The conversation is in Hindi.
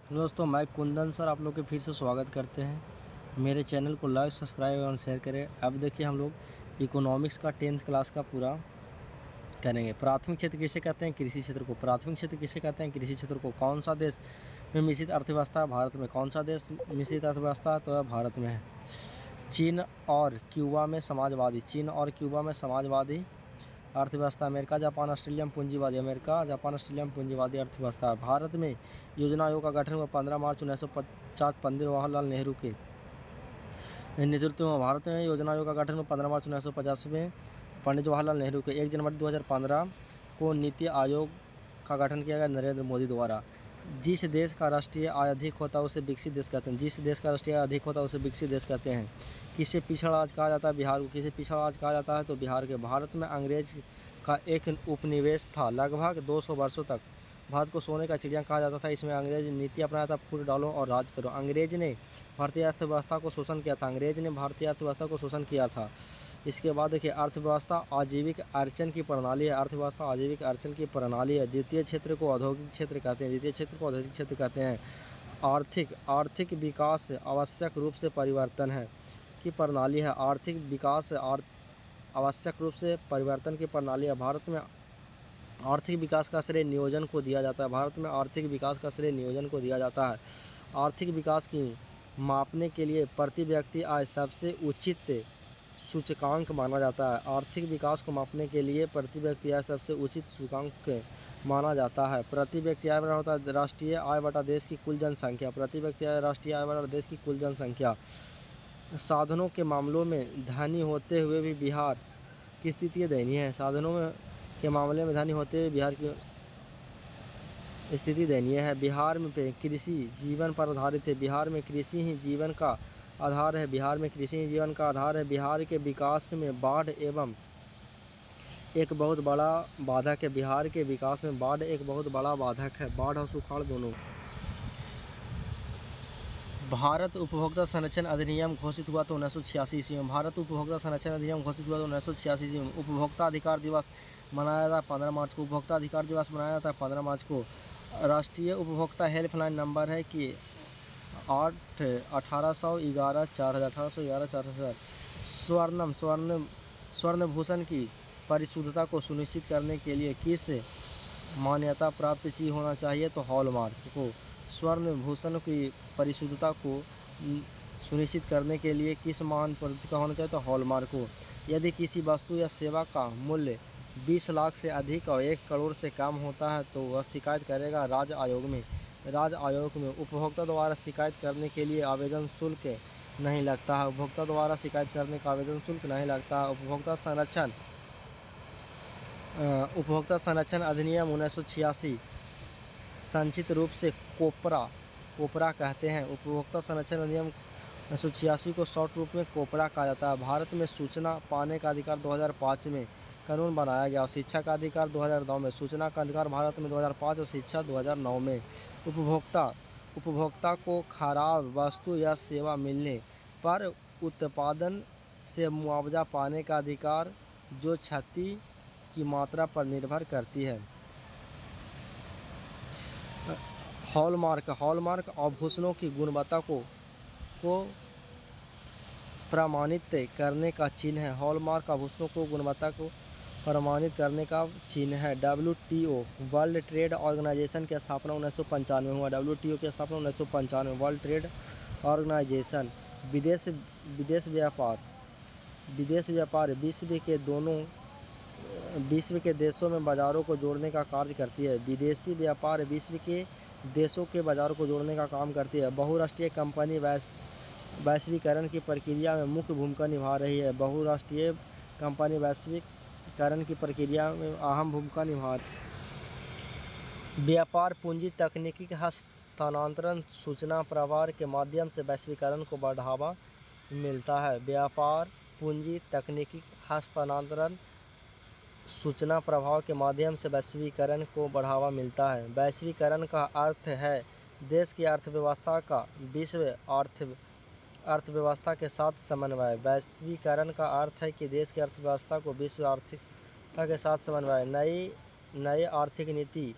दोस्तों, मैं कुंदन सर आप लोग के फिर से स्वागत करते हैं। मेरे चैनल को लाइक सब्सक्राइब और शेयर करें। अब देखिए हम लोग इकोनॉमिक्स का 10th क्लास का पूरा करेंगे। प्राथमिक क्षेत्र किसे कहते हैं? कृषि क्षेत्र को। प्राथमिक क्षेत्र किसे कहते हैं? कृषि क्षेत्र को। कौन सा देश में मिश्रित अर्थव्यवस्था है? भारत में। कौन सा देश मिश्रित अर्थव्यवस्था है? तो भारत में है। चीन और क्यूबा में समाजवादी। चीन और क्यूबा में समाजवादी अर्थव्यवस्था। अमेरिका जापान ऑस्ट्रेलिया में पूंजीवादी। अमेरिका जापान ऑस्ट्रेलिया में पूंजीवादी अर्थव्यवस्था। भारत में योजना आयोग का गठन हुआ 15 मार्च 1950 पंडित जवाहरलाल नेहरू के नेतृत्व में। भारत में योजना आयोग का गठन हुआ 15 मार्च 1950 में पंडित जवाहरलाल नेहरू के। 1 जनवरी 2015 को नीति आयोग का गठन किया गया नरेंद्र मोदी द्वारा। जिस देश का राष्ट्रीय आय अधिक होता है उसे विकसित देश कहते हैं। जिस देश का राष्ट्रीय आय अधिक होता है उसे विकसित देश कहते हैं। किसे पिछड़ा राज्य कहा जाता है? बिहार को। किसे पिछड़ा राज्य कहा जाता है? तो बिहार के। भारत में अंग्रेज का एक उपनिवेश था। लगभग 200 वर्षों तक भारत को सोने का चिड़िया कहा जाता था। इसमें अंग्रेज नीति अपनाया था, फूट डालो और राज करो। अंग्रेज ने भारतीय अर्थव्यवस्था को शोषण किया था। अंग्रेज ने भारतीय अर्थव्यवस्था को शोषण किया था। इसके बाद देखिए, अर्थव्यवस्था आजीविक अर्जन की प्रणाली है। अर्थव्यवस्था आजीविक अर्जन की प्रणाली है। द्वितीय क्षेत्र को औद्योगिक क्षेत्र कहते हैं। द्वितीय क्षेत्र को औद्योगिक क्षेत्र कहते हैं। आर्थिक विकास आवश्यक रूप से परिवर्तन है की प्रणाली है। आर्थिक विकास आवश्यक रूप से परिवर्तन की प्रणाली है। भारत में आर्थिक विकास का श्रेय नियोजन को दिया जाता है। भारत में आर्थिक विकास का श्रेय नियोजन को दिया जाता है। आर्थिक विकास की मापने के लिए प्रति व्यक्ति आय सबसे उचित सूचकांक माना जाता है। आर्थिक विकास को मापने के लिए प्रति व्यक्ति आय सबसे उचित सूचकांक माना जाता है। प्रति व्यक्ति आय बराबर होता है राष्ट्रीय आय बटा देश की कुल जनसंख्या। प्रति व्यक्ति आय राष्ट्रीय आय बराबर देश की कुल जनसंख्या। साधनों के मामलों में धनी होते हुए भी बिहार की स्थिति दयनीय है। साधनों के मामले में धनी होते हुए बिहार की स्थिति दयनीय है। बिहार में कृषि जीवन पर आधारित है। बिहार में कृषि ही जीवन का आधार है। बिहार में कृषि ही जीवन का आधार है। बिहार के विकास में बाढ़ एवं एक बहुत बड़ा बाधक है। बिहार के विकास में बाढ़ एक बहुत बड़ा बाधक है। बाढ़ और सुखाड़ दोनों। भारत उपभोक्ता संरक्षण अधिनियम घोषित हुआ तो 1986 ईस्वी में। भारत उपभोक्ता संरक्षण अधिनियम घोषित हुआ तो 1986 ईस्वी में। उपभोक्ता अधिकार दिवस मनाया जाता है 15 मार्च को। उपभोक्ता अधिकार दिवस मनाया जाता है 15 मार्च को। राष्ट्रीय उपभोक्ता हेल्पलाइन नंबर है कि 1811 4000। स्वर्ण भूषण की परिशुद्धता को सुनिश्चित करने के लिए किस मान्यता प्राप्त चीज होना चाहिए? तो हॉलमार्क को। स्वर्ण भूषण की परिशुद्धता को सुनिश्चित करने के लिए किस मान पद्धति का होना चाहिए? तो हॉलमार्क को। यदि किसी वस्तु या सेवा का मूल्य 20 लाख से अधिक और 1 करोड़ से कम होता है तो वह शिकायत करेगा राज्य आयोग में। राज्य आयोग में उपभोक्ता द्वारा शिकायत करने के लिए आवेदन शुल्क नहीं लगता है। उपभोक्ता द्वारा शिकायत करने का आवेदन शुल्क नहीं लगता है। उपभोक्ता संरक्षण अधिनियम 1986 संक्षिप्त रूप से कोपरा कहते हैं। उपभोक्ता संरक्षण अधिनियम 1986 को शॉर्ट रूप में कोपरा कहा जाता है। भारत में सूचना पाने का अधिकार 2005 में कानून बनाया गया और शिक्षा का अधिकार 2009 में। सूचना का अधिकार भारत में 2005 और शिक्षा 2009 में। उपभोक्ता को खराब वस्तु या सेवा मिलने पर उत्पादन से मुआवजा पाने का अधिकार जो क्षति की मात्रा पर निर्भर करती है। हॉलमार्क आभूषणों की गुणवत्ता को प्रमाणित करने का चिन्ह है। हॉलमार्क आभूषणों को गुणवत्ता को प्रमाणित करने का चिन्ह है। WTO वर्ल्ड ट्रेड ऑर्गेनाइजेशन की स्थापना 1995 में हुआ। WTO की स्थापना 1995 में। वर्ल्ड ट्रेड ऑर्गेनाइजेशन विदेश व्यापार विश्व के देशों में बाज़ारों को जोड़ने का कार्य करती है। विदेशी व्यापार विश्व के देशों के बाज़ारों को जोड़ने का काम करती है। बहुराष्ट्रीय कंपनी वैश्वीकरण की प्रक्रिया में मुख्य भूमिका निभा रही है। बहुराष्ट्रीय कंपनी वैश्वीकरण की प्रक्रिया में अहम भूमिका निभा रही है। व्यापार पूंजी तकनीकी हस्तांतरण सूचना प्रवाह के माध्यम से वैश्वीकरण को बढ़ावा मिलता है। व्यापार पूंजी तकनीकी हस्तांतरण सूचना प्रवाह के माध्यम से वैश्वीकरण को बढ़ावा मिलता है। वैश्वीकरण का अर्थ है देश की अर्थव्यवस्था का विश्व अर्थव्यवस्था के साथ समन्वय। वैश्वीकरण का अर्थ है कि देश की अर्थव्यवस्था को विश्व आर्थिकता के साथ समन्वय। नई आर्थिक नीति